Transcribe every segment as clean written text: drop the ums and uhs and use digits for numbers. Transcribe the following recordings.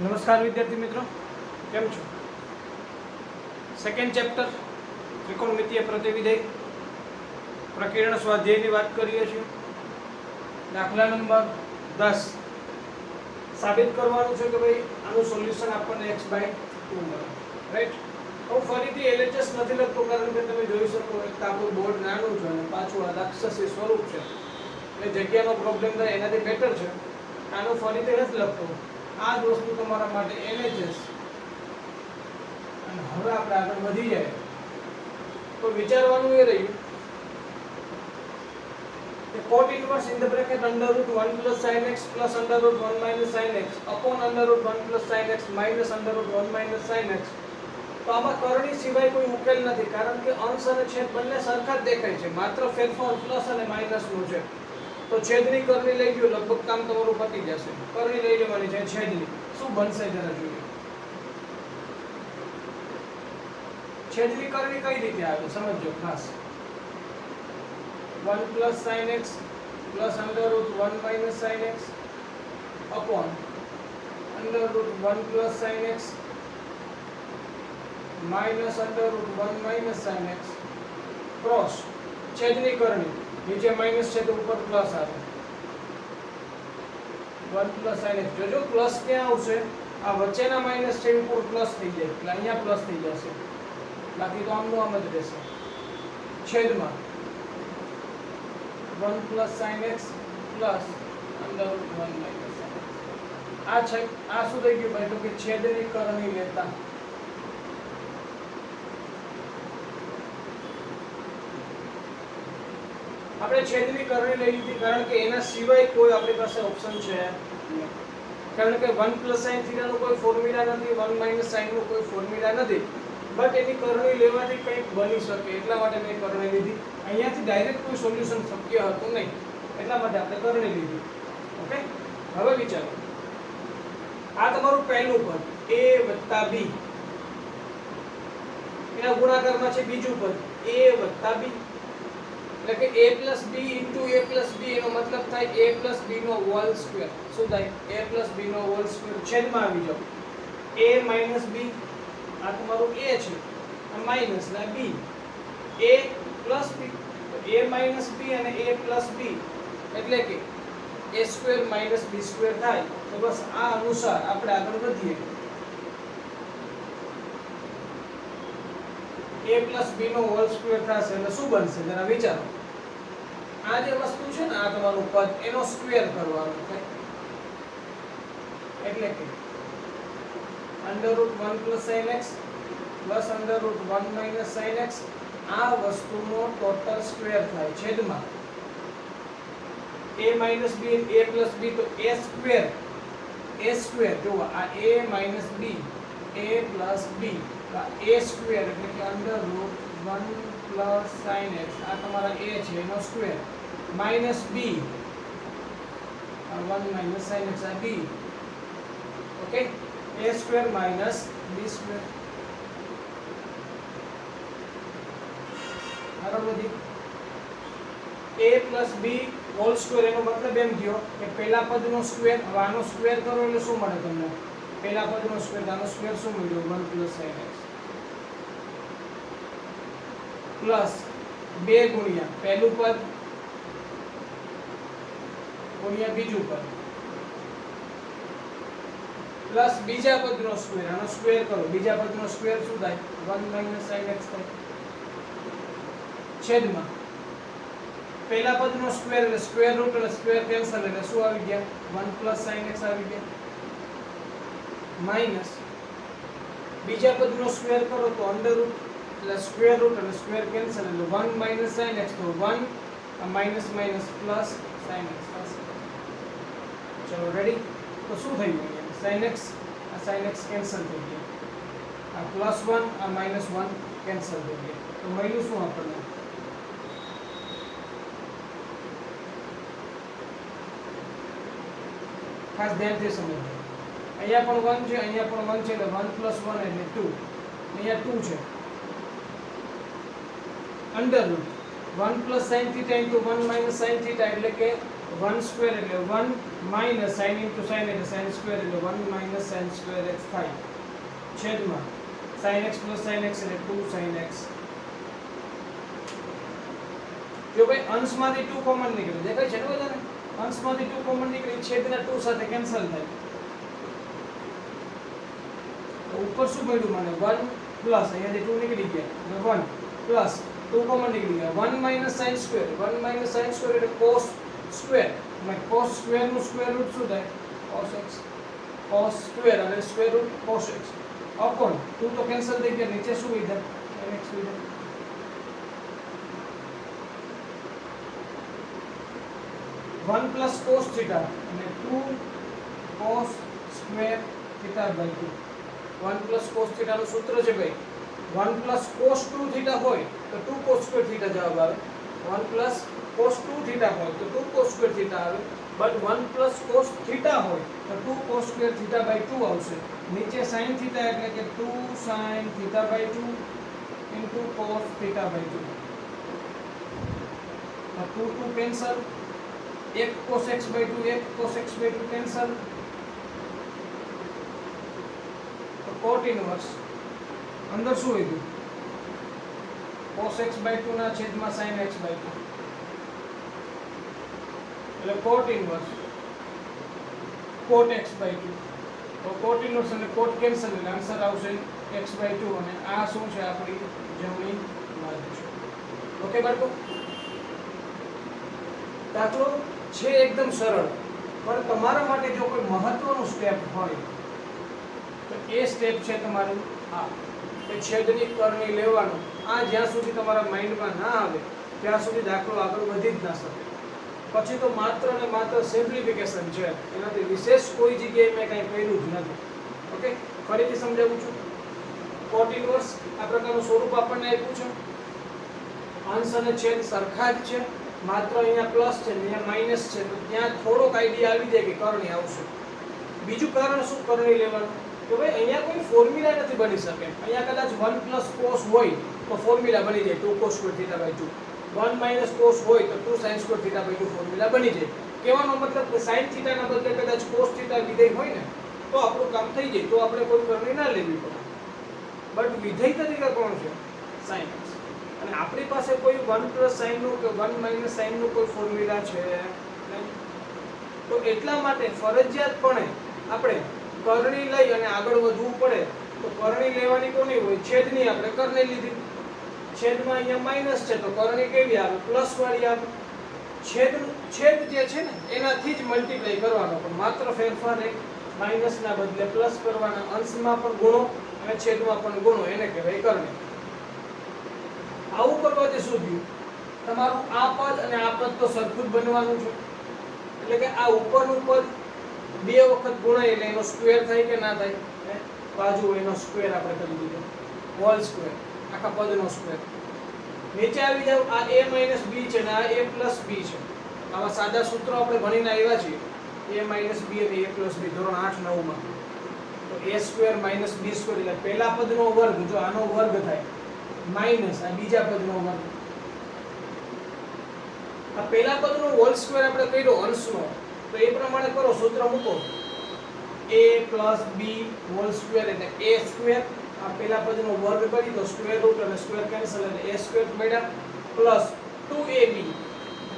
નમસ્કાર વિદ્યાર્થી મિત્રો, કેમ છો? સેકન્ડ ચેપ્ટર ત્રિકોણમિતીય પ્રતિવિધેય પ્રકીર્ણ સ્વાધ્યાયની વાત કરીએ છીએ. દાખલા નંબર 10 સાબિત કરવાનું છે કે ભાઈ આનું સોલ્યુશન આપણને x/2 મળે. રાઈટ. હું ફરીથી LHS નથી લખતો કારણ કે તમે જોઈ શકો એક તો આપણું બોર્ડ નાનું છે અને પાછું આ રાક્ષસી સ્વરૂપ છે એટલે જગ્યાનો પ્રોબ્લેમ થાય એનાથી બેટર છે આનું ફરીથી નથી લખતો. આ જ વસ્તુ તમારા માટે LHS. અને હવે આપણે આગળ વધી જાય તો વિચારવાનું એ રહ્યું કે cot inverse in the bracket √1 plus sin x plus √1 minus sin x upon √1 plus sin x minus √1 minus sin x. તો આમાં કરણી સિવાય કોઈ ઉકેલ નથી કારણ કે અંશ અને છેદ બંને સરખા જ દેખાય છે, માત્ર ફેરફાર પ્લસ અને માઈનસ નો છે. તો છેદની કરણી લઈ ગયો, લગભગ કામ તમારું પતી જશે. કરણી લઈ લેવાની છે છેદની. શું બનશે જરા જોઈએ. છેદની કરણી કઈ રીતે આવે સમજો ખાસ. 1 plus sin x plus √1 minus sin x upon √1 plus sin x minus √1 minus sin x cross છેદની કરણી. નીચે માઈનસ છે તો ઉપર પ્લસ આવે. 1 plus sin x. જોજો પ્લસ ક્યાં આવશે? આ વચ્ચેના માઈનસ છે ઉપર પ્લસ થઈ જાય એટલે અહીંયા પ્લસ થઈ જશે, બાકી તો આમનું આમ જ રહેશે. છેદમાં 1 plus sin x plus √1 minus sin x. આ છે આ શું થઈ ગયું ભાઈ? તો કે છેદની કરણી લેતા આપણે છેદની કરણી લઈ લીધી કારણ કે એના સિવાય કોઈ આપણી પાસે ઓપ્શન છે નહીં. કારણ કે 1 plus sin θ નો કોઈ ફોર્મ્યુલા નથી, 1 minus sin નો કોઈ ફોર્મ્યુલા નથી, બટ એની કરણી લેવાથી કંઈક બની શકે એટલા માટે મેં કરણી લીધી. અહીંયાથી ડાયરેક્ટ કોઈ સોલ્યુશન શક્ય હતું નહીં એટલા માટે આપણે કરણી લીધી. ઓકે. હવે વિચારો, આ તમારું પહેલું પદ a + b, એના ગુણાકારમાં છે બીજું પદ a + b, એટલે કે a plus b into a plus b એનો મતલબ થાય a plus b નો હોલ સ્ક્વેર. શું થાય? a plus b નો હોલ સ્ક્વેર. છેદમાં આવી જાવ a minus b, આ તમારું a છે, આ માઈનસ ના b, a plus b, તો a minus b અને a plus b એટલે કે a square minus b square થાય. તો બસ આ અનુસાર આપણે આગળ વધીએ. a plus b નો હોલ સ્ક્વેર થશે એટલે શું બનશે જરા વિચારો. આ જે વસ્તુ છે ને આ તમારું પદ એનો સ્ક્વેર કરવાનો છે એટલે કે √1 plus sin x plus √1 minus sin x આ વસ્તુનો ટોટલ સ્ક્વેર થાય છેદમાં a minus b and a plus b તો a square જો આ a minus b a plus b a square એટલે કે √1 plus sin x આ તમારા a છે એનો square minus b 1 minus sin x આ b. Okay. a square minus b square. આગળ વધી a plus b whole square એનો મતલબ એમ થયો કે પહેલા પદનો સ્ક્વેર. હવે આનો સ્ક્વેર કરો એટલે શું મળે તમને? પહેલા પદનો સ્ક્વેર, આનો સ્ક્વેર શું મળ્યો? 1 plus sin x પ્લસ 2 ગુણ્યા પહેલું પદ ગુણ્યા બીજું પદ પ્લસ બીજા પદનો સ્ક્વેર. આનો સ્ક્વેર કરો, બીજા પદનો સ્ક્વેર શું થાય? 1 minus sin x થાય. છેદમાં પહેલા પદનો સ્ક્વેર એટલે સ્ક્વેર રૂટ એટલે સ્ક્વેર કેન્સલ એટલે શું આવી ગયા? 1 plus sin x આવી ગયા. માઈનસ બીજા પદનો સ્ક્વેર કરો તો અંડર રૂટ એટલે સ્ક્વેર રૂટ એટલે સ્ક્વેર કેન્સલ એટલે 1 minus sin x તો 1 minus minus plus sin x થશે. ચલો રેડી. તો શું થઈ ગયું? sin x આ sin x કેન્સલ થઈ ગયા, આ +1 આ -1 કેન્સલ થઈ ગયા. તો મળ્યું શું આપણને? ખાસ ધ્યાનથી સમજો. અહીંયા પણ 1 છે, અહીંયા પણ 1 છે એટલે 1 + 1 એટલે 2. અહીંયા 2 છે. √1 plus sin θ into 1 minus sin θ એટલે કે 1 સ્ક્વેર એટલે 1 માઇનસ sin ઇન્ટુ sin એટલે sin સ્ક્વેર એટલે 1 માઇનસ sin સ્ક્વેર x થાય છેદમાં sin x plus sin x એટલે 2 sin x. જો ભાઈ અંશમાંથી 2 કોમન નીકળે દેખાય છે ને બધાને અંશમાંથી 2 કોમન નીકળે છેદના 2 સાથે કેન્સલ થાય તો ઉપર શું મળ્યું મને 1 પ્લસ અહીંયાથી 2 નીકળી ગયા અને 1 પ્લસ 2 કોમન નીકળી ગયા 1 minus sin square 1 minus sin square એટલે cos સ્ક્વેર અને cos સ્ક્વેર નું સ્ક્વેર રૂટ શું થાય cos x cos સ્ક્વેર અને square root cos x upon 2 તો કેન્સલ થઈ ગયા નીચે શું વિધા sin x વિધા 1 plus cos theta અને 2 cos square theta by 2 1 plus cos theta નું સૂત્ર છે ભાઈ 1 plus cos 2 theta હોય તો 2 cos square theta જવાબ આવે 1 plus cos 2 theta હોય તો 2 cos square theta આવે બટ 1 plus cos theta હોય તો 2 cos square theta by 2 આવશે નીચે sin theta એટલે કે 2 sin theta by 2 into cos theta by 2 તો 2 cancel 1 cos x by 2 1 cos x by 2 cancel તો cot ઇનવર્સ અંદર શું આવ્યું cos x by 2 ના છેદમાં sin x by 2 એટલે cot inverse cot x by 2 તો cot ઇનવર્સ અને cot કેન્સલ એટલે આન્સર આવશે x by 2 અને આ શું છે આપણી જમણી બાજુ છે ઓકે બાળકો દાખલો છે એકદમ સરળ પણ તમારા માટે જો કોઈ મહત્વનું સ્ટેપ હોય તો એ સ્ટેપ છે તમારું આ કે છેદની કરણી લેવાનું આ જ્યાં સુધી તમારા માઇન્ડમાં ના આવે ત્યાં સુધી દાખલો આગળ વધી જ ના શકે પછી તો માત્ર ને માત્ર સિમ્પ્લિફિકેશન છે એનાથી વિશેષ કોઈ જગ્યાએ મેં કંઈ કર્યું જ નથી ઓકે ફરીથી સમજાવું છું cot ઇનવર્સ આ પ્રકારનું સ્વરૂપ આપણને આપ્યું છે અંશ અને છેદ સરખા જ છે માત્ર અહીંયા પ્લસ છે અહીંયા માઈનસ છે તો ત્યાં થોડોક આઈડિયા આવી જાય કે કરણી આવશે બીજું કારણ શું કરણી લેવાનું તો ભાઈ અહીંયા કોઈ ફોર્મ્યુલા નથી બની શકે અહીંયા કદાચ 1 plus cos હોય તો ફોર્મ્યુલા બની જાય 2 cos square theta by 2 1 minus cos હોય તો 2 sin square theta by 2 formula બની જાય કહેવાનો મતલબ કે sin theta ના બદલે કદાચ cos theta વિધેય હોય ને તો આપણું કામ થઈ જાય તો આપણે કોઈ કરણી ના લેવી પડે બટ વિધેય તરીકે કોણ છે sin x અને આપણી પાસે કોઈ 1 plus sin નું કે 1 minus sin નું કોઈ ફોર્મ્યુલા છે નહીં તો એટલા માટે ફરજિયાતપણે આપણે કરણી લઈ અને આગળ વધવું પડે તો કરણી લેવાની કોની હોય છેદની આપણે કરણી લીધી છેદમાં અહીંયા માઈનસ છે તો કરણી કેવી આવે પ્લસ વાળી આવે છેદ જે છે ને એનાથી જ મલ્ટીપ્લાય કરવાનો પણ માત્ર ફેરફાર એક માઈનસ ના બદલે પ્લસ કરવાના અંશમાં પણ ગુણો અને છેદમાં પણ ગુણો એને કહેવાય કરણી આવું કરવાથી શું થયું તમારું આ પદ અને આ પદ તો સરખું જ બનવાનું છે એટલે કે આ ઉપરનું પદ બે વખત ગુણાય એટલે એનો સ્ક્વેર થાય કે ના થાય બાજુ એનો સ્ક્વેર આપણે કરી દીધો હોલ સ્ક્વેર આખા પદનો સ્ક્વેર નીચે આવી જાવ આ a b છે ને આ a b છે આવા સાદા સૂત્રો આપણે ભણીને આવ્યા છીએ a b અને a b ધોરણ 8 9 માં તો a સ્ક્વેર b સ્ક્વેર એટલે પહેલા પદનો વર્ગ જો આનો વર્ગ થાય માઈનસ આ બીજા પદનો વર્ગ આ પહેલા પદનો હોલ સ્ક્વેર આપણે કર્યો અંશનો તો એ પ્રમાણે કરો સૂત્ર મૂકો a b હોલ સ્ક્વેર એટલે a સ્ક્વેર આ પહેલા પદનો વર્ગ કરી તો સ્ક્વેર રૂટ અને સ્ક્વેર કેન્સલ એટલે a સ્ક્વેર મળ્યા પ્લસ 2ab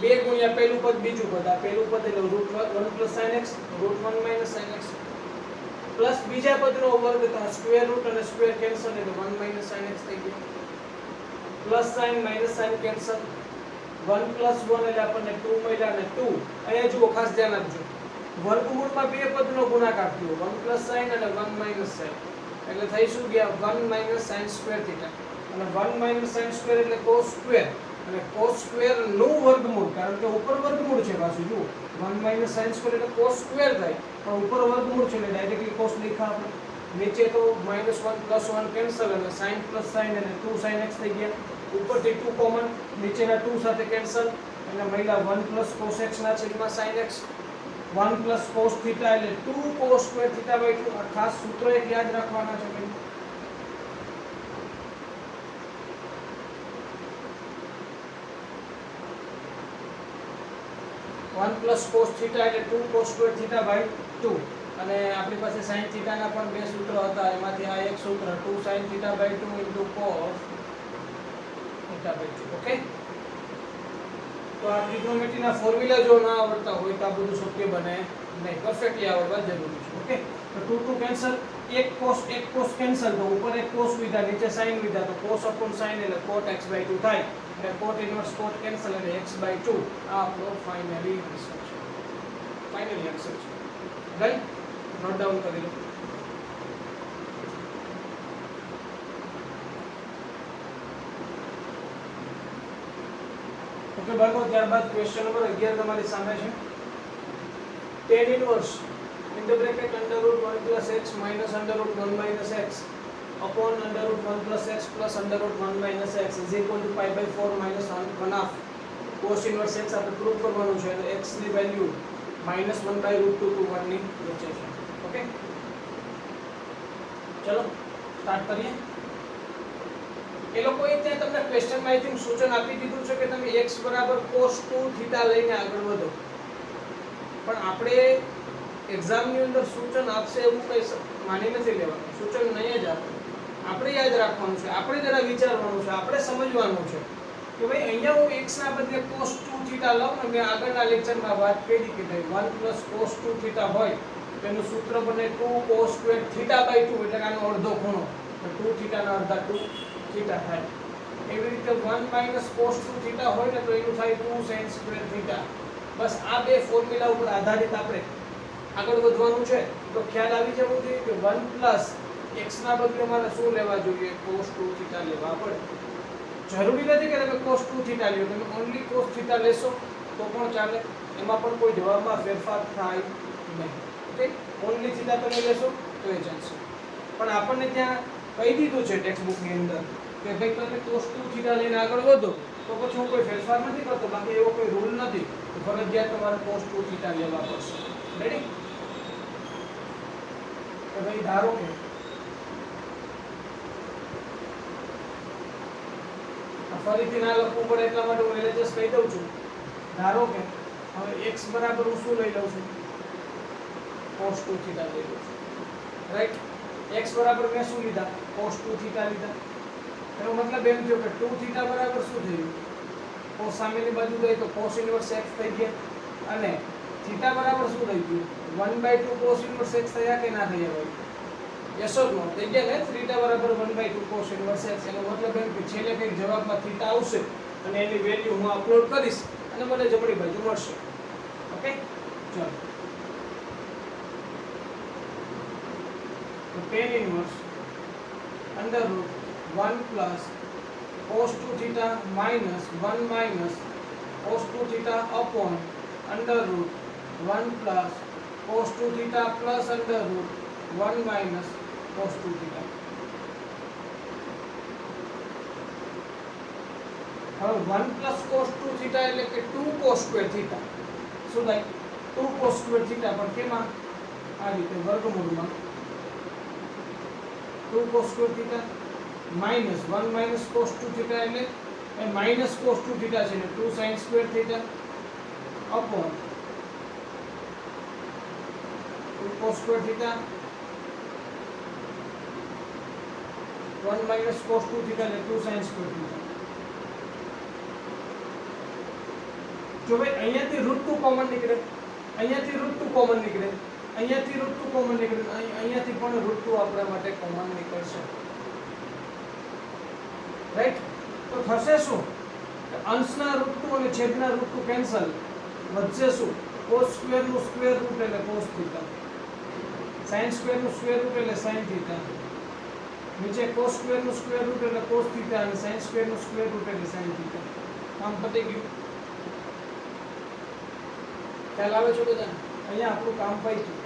2 ગુણ્યા પહેલું પદ બીજું પદ આ પહેલું પદ એટલે root 1 sin x root 1 sin x plus બીજા પદનો વર્ગ તો સ્ક્વેર રૂટ અને સ્ક્વેર કેન્સલ એટલે 1 sin x થઈ ગયું plus sin minus sin cancel 1 plus 1 એટલે આપણને 2 મળ્યા અને 2 અહીંયા જુઓ ખાસ ધ્યાન આપજો વર્ગમૂળમાં બે પદનો ગુણાકાર થયો 1 plus sin અને 1 minus sin એટલે થઈ શું ગયા 1 minus sin square theta અને 1 minus sin square એટલે cos square અને cos square નું વર્ગમૂળ કારણ કે ઉપર વર્ગમૂળ છે પાછું જુઓ 1 minus sin square એટલે cos square થાય પણ ઉપર વર્ગમૂળ છે એટલે ડાયરેક્ટલી cos લખ્યા આપણે નીચે તો -1 plus 1 કેન્સલ અને sin plus sin અને 2 sin x થઈ ગયા ઉપરથી 2 કોમન નીચેના 2 સાથે કેન્સલ અને મળ્યા 1 plus cos x ના છેદમાં sin x 1 plus cos theta એટલે 2 cos square theta by 2 આ ખાસ સૂત્ર એક યાદ રાખવાના છે ભાઈ 1 પ્લસ cos થીટા એટલે 2 cos સ્ક્વેર થીટા બાય 2 અને આપણી પાસે sin થીટાના પણ બે સૂત્ર હતા એમાંથી આ એક સૂત્ર 2 sin theta by 2 into cos theta by 2 okay તો આ ટ્રિગ્નોમેટ્રીના ફોર્મ્યુલા જો ના આવડતા હોય તો આ બધું શક્ય બને નહીં પરફેક્ટલી આવડવા જરૂરી છે ઓકે તો 2 કેન્સલ એક cos કેન્સલ તો ઉપર એક cos લીધા નીચે sin લીધા તો cos upon sin એટલે cot x by 2 થાય એટલે cot ઇન્વર્સ cot કેન્સલ એટલે x by 2 આ આપણો ફાઇનલી આન્સર છે ફાઇનલી આન્સર છે રાઈટ નોટ ડાઉન કરી લો ઓકે બાળકો ત્યારબાદ ક્વેશ્ચન નંબર 11 તમારી સામે છે tan inverse in the bracket under root 1 plus x minus under root 1 minus x upon under root 1 plus x plus under root 1 minus x is equal to pi by 4 minus 1 half cos inverse x આપણે prove કરવાનું છે તો x ની value -1 by root 2 to 1 ની વચ્ચે છે okay ચલો start કરીએ એ લોકોએ ત્યાં તમને ક્વેશ્ચનમાં આઈ થિંક સૂચન આપી દીધું છે કે તમે x cos 2 થીટા લઈને આગળ વધો પણ આપણે એક્ઝામની અંદર સૂચન આપશે એવું કઈ માની નથી લેવાનું સૂચન નહીં જ આપે આપણે યાદ રાખવાનું છે આપણે જરા વિચારવાનું છે આપણે સમજવાનું છે કે ભાઈ અહીંયા હું x ના બદલે cos 2 થીટા લઉં ને મેં આગળના લેક્ચરમાં વાત કરી કે ભાઈ 1 plus cos 2 થીટા હોય તેનું સૂત્ર બને 2 cos સ્ક્વેર થીટા બાય 2 એટલે આનો અડધો ખૂણો તો 2 થીટાના અડધા 2 થીટા થાય એવી રીતે 1 minus cos 2 થીટા હોય ને તો એનું થાય 2 sin સ્ક્વેર થીટા બસ આ બે ફોર્મ્યુલા ઉપર આધારિત આપણે આગળ વધવાનું છે તો ખ્યાલ આવી જવો જોઈએ કે 1 plus x ના બદલે મારે શું લેવા જોઈએ cos 2 થીટા લેવા પડે જરૂરી નથી કે તમે cos 2 થીટા લ્યો તમે ઓન્લી cos થીટા લેશો તો પણ ચાલે એમાં પણ કોઈ જવાબમાં ફેરફાર થાય નહીં ઓકે ઓન્લી થીટા તમે લેશો તો એ ચાલશે પણ આપણને ત્યાં કહી દીધું છે ટેક્સ્ટ બુકની અંદર કે ભાઈ તમે cos 2 થીટા લઈને આગળ વધો તો પછી હું કોઈ ફેરફાર નથી કરતો બાકી એવો કોઈ રૂલ નથી તો ફરજિયાત તમારે cos 2 થીટા લેવા પડશે રેડી તો ભાઈ ધારો કે ફરીથી ના લખવું પડે એટલા માટે હું LHS કહી દઉં છું ધારો કે હવે x બરાબર હું શું લઈ લઉં છું cos 2 થીટા લઈ લઉં છું રાઈટ x બરાબર મેં શું લીધા cos 2 થીટા લીધા એનો મતલબ એમ થયો કે 2 થીટા બરાબર શું થયું cos સામેની બાજુ ગઈ તો cos ઇન્વર્સ x થઈ ગયા અને થીટા બરાબર શું થઈ ગયું 1/2 cos ઇન્વર્સ x થયા કે ના થયા ભાઈ યસ ઓર નો થઈ ગયા ને થીટા બરાબર 1/2 cos ઇન્વર્સ x એનો મતલબ એમ કે છેલ્લે કંઈક જવાબમાં થીટા આવશે અને એની વેલ્યુ હું અપલોડ કરીશ અને મને જમણી બાજુ મળશે ઓકે ચલો તો tan inverse under route 1 plus cos 2 theta minus 1 minus cos 2 theta upon under root 1 plus cos 2 theta plus under root 1 minus cos 2 theta. હવે 1 plus cos 2 theta એટલે કે 2 cos square theta શું થાય 2 cos square theta પણ કેમાં આ રીતે વર્ગમૂળમાં 2 cos square theta minus 1 minus cos 2 theta એટલે એ minus cos 2 theta છે એટલે 2 sin square theta upon 2 cos square theta 1 minus cos 2 theta એટલે 2 sin square theta જો ભાઈ અહીંયાથી √2 કોમન નીકળે અહીંયાથી √2 કોમન નીકળે અહીંયાથી √2 કોમન નીકળે અહીંયાથી પણ √2 આપણા માટે કોમન નીકળશે રાઈટ તો થશે શું અંશના √2 અને છેદના √2 કેન્સલ વધશે શું cos સ્ક્વેર નું સ્ક્વેર રૂટ એટલે cos થીટા sin સ્ક્વેર નું સ્ક્વેર રૂટ એટલે sin થીટા નીચે cos સ્ક્વેર નું સ્ક્વેર રૂટ એટલે cos થીટા અને sin સ્ક્વેર નું સ્ક્વેર રૂટ એટલે sin થીટા કામ પતી ગયું ખ્યાલ આવે છે બધા અહીંયા આપણું કામ પતી ગયું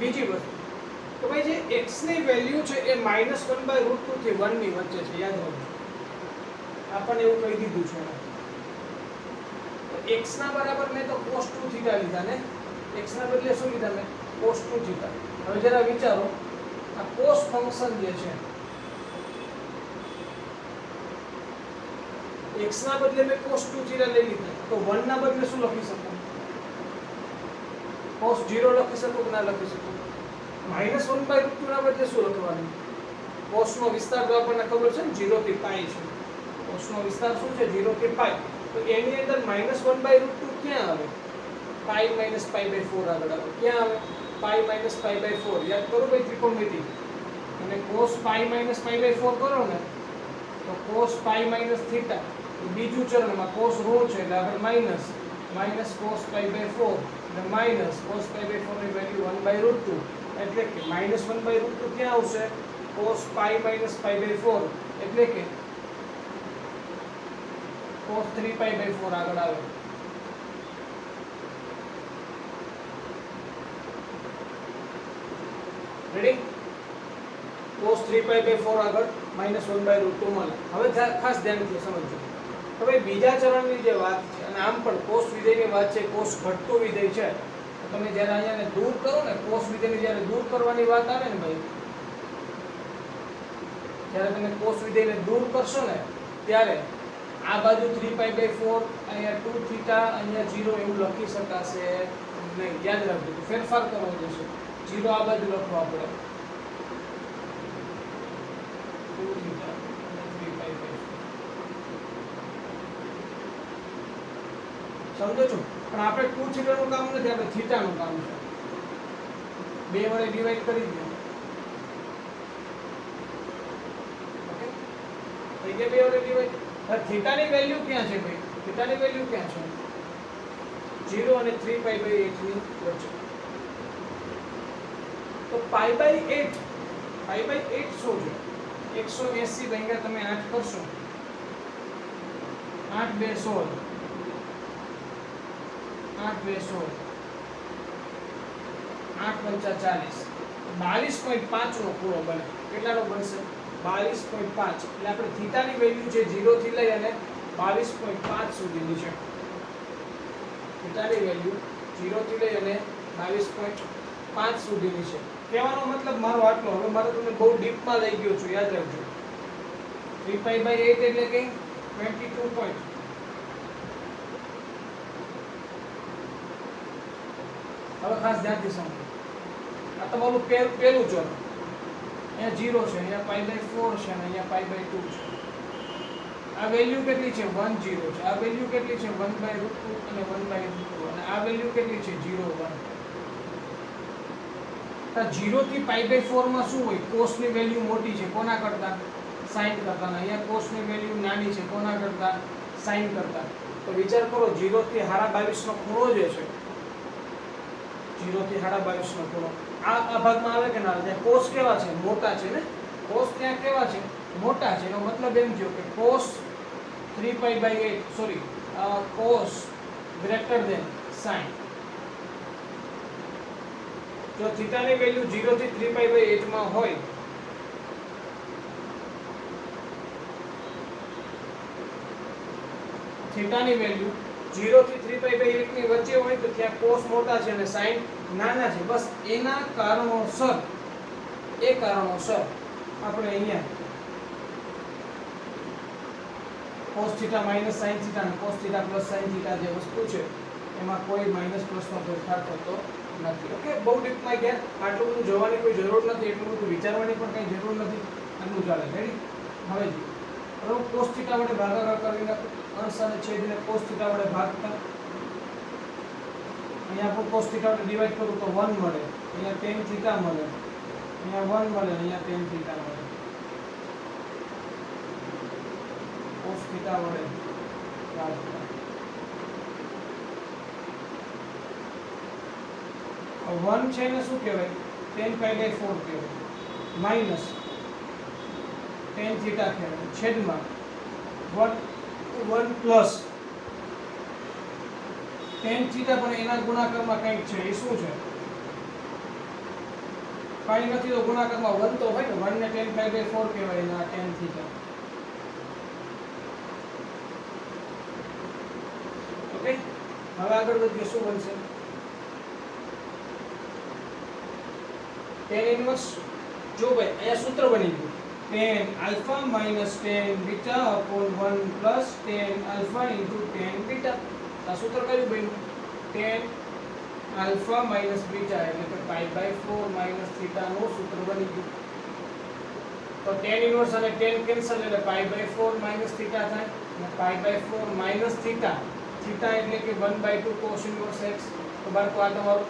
બીજી વસ્તુ તો ભાઈ જે x ની વેલ્યુ છે એ -1/√2 થી 1 ની વચ્ચે છે યાદ રાખજો આપણને એવું કહી દીધું છે તો x ના બરાબર મેં તો cos 2 થીટા લીધા ને x ના બદલે શું લીધા મેં cos 2 થીટા હવે જરા વિચારો આ cos ફંક્શન જે છે x ના બદલે મેં cos 2 થીટા લઈ લીધા તો 1 ના બદલે શું લખી શકું cos 0 લખી શકું કે ના લખી શકું -1/√2 ના બદલે શું લખવાનું cos નો વિસ્તાર તો આપણને ખબર છે ને 0 થી π છે cos નો વિસ્તાર શું છે 0 થી π તો એની અંદર -1/√2 ક્યાં આવે π - π/4 આગળ આવે ક્યાં આવે π - π/4 યાદ કરો ભાઈ ત્રિકોણમિતિ અને cos π - π/4 કરો ને તો cos π - θ બીજું ચરણમાં cos રો છે એટલે આગળ માઈનસ cos π/4 એટલે માઈનસ cos π/4 ની વેલ્યુ 1/√2 એટલે કે -1/√2 ક્યાં આવશે cos π - π/4 એટલે કે cos 3π/4 આગળ આવે રેડી cos 3π/4 આગળ -1/√2 મળે હવે ખાસ ધ્યાનથી સમજજો હવે બીજા ચરણની જે વાત છે અને આમ પણ cos વિધેયની વાત છે cos ઘટતું વિધેય છે તો તમે જ્યારે અહીંયાને દૂર કરો ને cos વિધેયને જ્યારે દૂર કરવાની વાત આવે ને ભાઈ જ્યારે તમે cos વિધેયને દૂર કરશો ને ત્યારે આ બાજુ 3π/4 અહીંયા 2 થીટા અહીંયા 0 એવું લખી શકાશે નહીં યાદ રાખજો ફેરફાર કરવો જોશે 0 આ બાજુ લખવા પડે 2 થીટા 3π/4 સમજો છો પણ આપણે 2 થીટાનું કામ નથી આપણે થીટાનું કામ છે 2 વડે ડિવાઈડ કરી દો ઓકે થઈ ગયા 2 વડે ડિવાઈડ થીટાની વેલ્યુ ક્યાં છે ભાઈ થીટાની વેલ્યુ ક્યાં છે 0 અને 3π/8 ની વચ્ચે તો π/8 શું છે 180 ભાગ્યા તમે 8 કરશો 8 2 16 8 2 16 8 5 40 22.5 નો ખૂણો બને કેટલાનો બનશે 22.5 એટલે આપણે થીટાની વેલ્યુ છે 0 થી લઈ અને 22.5 સુધીની છે થીટાની વેલ્યુ 0 થી લઈ અને 22.5 સુધીની છે કહેવાનો મતલબ મારો આટલો હવે મારે તમને બહુ ડીપમાં લઈ ગયો છું યાદ રાખજો 3π/8 એટલે કે 22 પોઈન્ટ હવે ખાસ ધ્યાનથી સમજો આ તમારું પહેલું ચરણ અહીંયા 0 છે અહીંયા π/4 છે અને અહીંયા π/2 છે આ વેલ્યુ કેટલી છે 1 0 છે આ વેલ્યુ કેટલી છે 1/√2 અને 1/√2 અને આ વેલ્યુ કેટલી છે 0 1 તો 0 થી π/4 માં શું હોય cos ની વેલ્યુ મોટી છે કોના કરતા sin કરતા અને અહીંયા cos ની વેલ્યુ નાની છે કોના કરતા sin કરતા તો વિચાર કરો 0 થી 22.5 નો ખૂણો જે છે 0 થી 22.5 નો ખૂણો આ ભાગમાં આવે કે ના આવે cos કેવા છે મોટા છે ને cos ત્યાં કેવા છે મોટા છે એનો મતલબ એમ થયો કે cos 3π/8 sorry cos greater than sin જો થીટાની વેલ્યુ 0 થી 3π/8 માં હોય થીટાની વેલ્યુ 0 થી 3π/8 ની વચ્ચે હોય તો ત્યાં cos મોટા છે અને sin નાના છે બસ એના કારણોસર આપણે અહીંયા cos θ - sin θ અને cos θ + sin θ જે વસ્તુ છે એમાં કોઈ માઈનસ પ્લસનો ફેરફાર થતો નથી ઓકે બહુ ડીપમાં ગયા આટલું બધું જોવાની કોઈ જરૂર નથી એટલું બધું વિચારવાની પણ કઈ જરૂર નથી આટલું ચાલે રેડી હવે જો cos θ વડે ભાગાકાર કરીને અંશ અને છેદને cos θ વડે ભાગતા અહીંયા આપણે cos θ વડે ડિવાઈડ કરું તો 1 મળે અહીંયા tan θ મળે અહીંયા 1 મળે અહીંયા tan θ મળે cos θ વડે ભાગતા 1 છે ને શું કહેવાય tan π/4 કહેવાય માઈનસ tan θ કહેવાય છેદમાં 1 પ્લસ tan θ પણ એના ગુણાકારમાં કંઈક છે એ શું છે કાઈ નથી તો ગુણાકારમાં 1 તો હોય ને 1 ને tan π/4 કહેવાય ના tan θ ઓકે હવે આગળ વધીએ શું બનશે tan ઇન્વર્સ જો ભાઈ અહીંયા સૂત્ર બની ગયું tan alpha minus tan beta upon 1 plus tan alpha into tan beta. આ સૂત્ર કયું બન્યું? tan alpha minus beta એટલે કે pi by 4 minus theta નું સૂત્ર બની ગયું. તો tan inverse અને tan કેન્સલ એટલે pi by 4 minus theta થાય અને pi by 4 minus theta theta એટલે કે 1/2 cos inverse x. તો બાળકો આ તમારો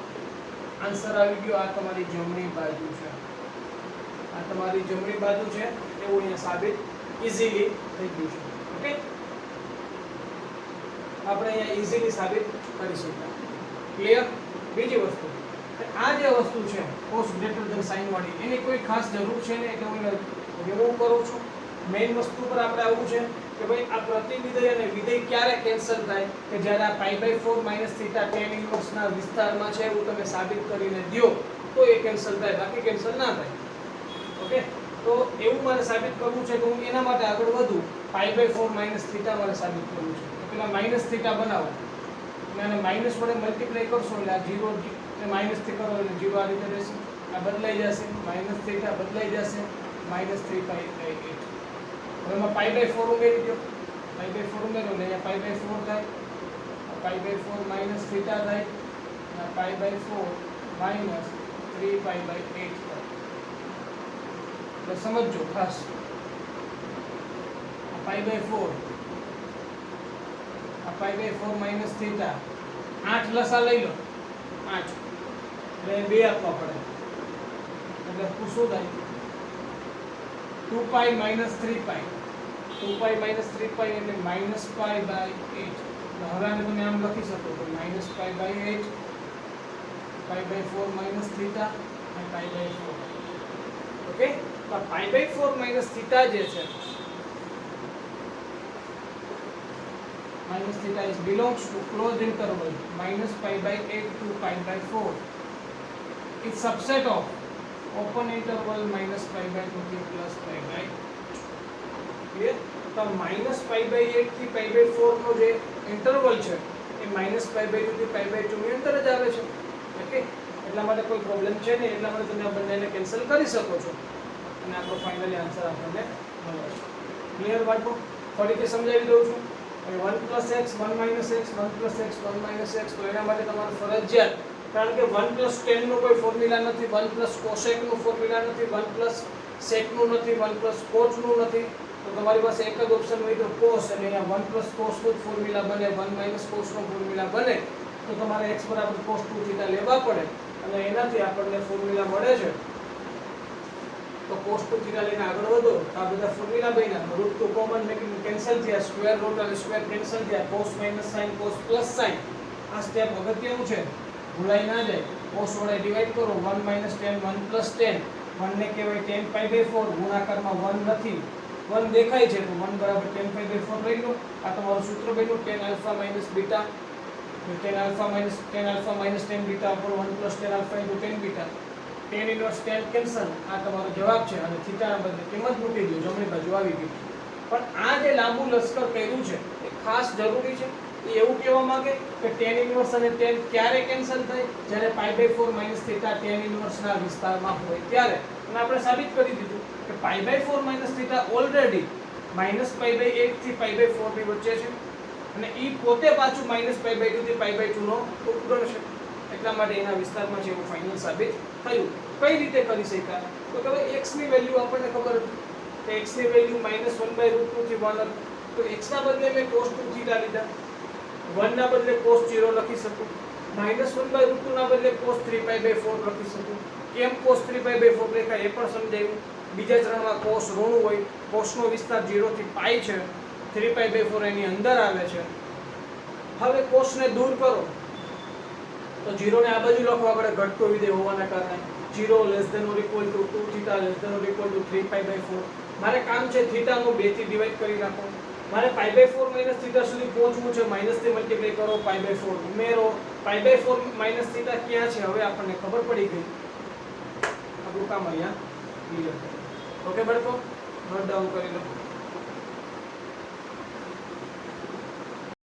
આન્સર આવી ગયો. આ તમારી જમણી બાજુ છે, આ તમારી જમણી બાજુ છે એવું અહીંયા સાબિત ઈઝીલી થઈ ગયું છે. ઓકે, આપણે અહીંયા ઈઝીલી સાબિત કરી શકીએ. ક્લિયર? બીજી વસ્તુ, આ જે વસ્તુ છે cos ગ્રેટર ધેન sin વાળી, એની કોઈ ખાસ જરૂર છે ને, એટલે હું રિમૂવ કરું છું. મેઇન વસ્તુ પર આપણે આવવું છે કે ભાઈ આ પ્રતિવિધેય અને વિધેય ક્યારે કેન્સલ થાય કે જ્યારે આ pi by 4 minus theta tan inverse ના વિસ્તારમાં છે એવું તમે સાબિત કરીને દયો તો એ કેન્સલ થાય, બાકી કેન્સલ ના થાય. ઓકે, તો એવું મારે સાબિત કરવું છે કે હું એના માટે આગળ વધું. pi by 4 minus theta મારે સાબિત કરવું છે. તો પેલા minus theta બનાવો અને આને માઈનસ વડે મલ્ટીપ્લાય કરશો એટલે આ 0 ને માઈનસ થી કરો એટલે 0 આ રીતે રહેશે. આ બદલાઈ જશે, minus theta બદલાઈ જશે, -3/8. હવે એમાં pi by 4 ઉમેરી દો, pi by 4 ઉમેરો એટલે અહીંયા pi by 4 થાય, pi by 4 minus theta થાય, અને pi by 4 minus 3/8 થાય. તો સમજો ખાસ, pi by 4 આ pi by 4 minus theta 8 લસા લઈ લો, 8 એટલે 2 આપવા પડે એટલે શું થાય 2pi minus 3pi, 2pi minus 3pi એટલે -pi/8. હવે આને તમે આમ લખી શકો તો -pi/8, pi by 4 minus theta અને pi by 4. ઓકે, તો pi by 4 minus theta જે છે, minus theta is belongs to closed interval -pi/8 to pi by 4. It's subset of open interval -pi/2 થી +pi/8. ક્લિયર? તો -pi/8 થી pi/4 નો જે interval છે એ -pi/2 થી pi/2 ની અંદર જ આવે છે. ઓકે, એટલા માટે કોઈ પ્રોબ્લેમ છે નહીં, એટલા માટે તમે આ બંનેને કેન્સલ કરી શકો છો અને આપણો ફાઇનલી આન્સર આપણને મળે છે. ક્લિયર બાળકો? ફરીથી સમજાવી દઉં છું. હવે 1 + x 1 - x 1 + x 1 - x, તો એના માટે તમારે ફરજિયાત, કારણ કે 1 + tan નો કોઈ ફોર્મ્યુલા નથી, 1 + cosec નું ફોર્મ્યુલા નથી, 1 + sec નું નથી, 1 + cos નું નથી. તો તમારી પાસે એક જ ઓપ્શન હોય તો cos, અને અહીંયા 1 + cos નું ફોર્મ્યુલા બને, 1 - cos નું ફોર્મ્યુલા બને, તો તમારે x = cos 2θ લેવા પડે અને એનાથી આપણને ફોર્મ્યુલા મળે છે. તો cos 2θ લઈને આગળ વધો, આ બધા ફોર્મ્યુલા બન્યા, √2 કોમન મેકિંગ કેન્સલ થયા, સ્ક્વેર રૂટ અને સ્ક્વેર કેન્સલ થયા, cos - sin cos + sin. આ સ્ટેપ અગત્યનું છે, ભૂલાઈ ના જાય. cos વડે ડિવાઈડ કરો, 1 - tan 1 + tan, 1 ને કહેવાય tan pi/4, ગુણાકારમાં 1 નથી, 1 દેખાય છે તો 1 = tan pi/4 લઈ લો. આ તમારું સૂત્ર બન્યું tan alpha - beta, tan alpha minus tan beta upon 1 plus tan alpha into tan beta. tan inverse tan cancel, આ તમારો જવાબ છે અને થીટાના બદલે કિંમત મૂકી દો, જમણી બાજુ આવી ગઈ. પણ આ જે લાંબુ લશ્કર કર્યું છે એ ખાસ જરૂરી છે. એ એવું કહેવા માંગે કે tan inverse અને tan ક્યારે કેન્સલ થાય? જ્યારે pi/4 minus theta tan inverse ના વિસ્તારમાં હોય ત્યારે. અને આપણે સાબિત કરી દીધું કે pi/4 minus theta already -pi/8 થી pi/4 ની વચ્ચે છે અને ઈ પોતે પાછું -pi/2 થી pi/2 નો ઉપગણ છે. એટલા માટે એના વિસ્તારમાં છે એવું ફાઇનલ સાબિત થયું. કઈ રીતે કરી શકાય? તો કે ભાઈ x ની વેલ્યુ આપણને ખબર હતી કે x ની વેલ્યુ -1/√2 થી 1 હતી. તો x ના બદલે મેં cos 2θ લીધા, 1 ના બદલે cos 0 લખી શકું, -1/√2 ના બદલે cos 3π/4 લખી શકું. કેમ cos 3π/4 લખાય એ પણ સમજાયું. બીજા ચરણમાં cos ઋણ હોય, cos નો વિસ્તાર 0 થી π છે, 3π/4 એની અંદર આવે છે. હવે cos ને દૂર કરો તો 0 ને આ બાજુ લખવા પડે, ઘટતો વિધેય હોવાના કારણે 0 < ≤ 2θ < 3π/4. મારે કામ છે થીટા નું 2 થી ડિવાઈડ કરી નાખો. મારે pi/4 - θ સુધી પહોંચવું છે, માઈનસ થી મલ્ટીપ્લાય કરો, pi/4 ઉમેરો, pi/4 - θ ક્યાં છે હવે આપણને ખબર પડી ગઈ. આપણું કામ અહીંયા ક્લિયર. ઓકે બાળકો, નોટ ડાઉન કરી લો.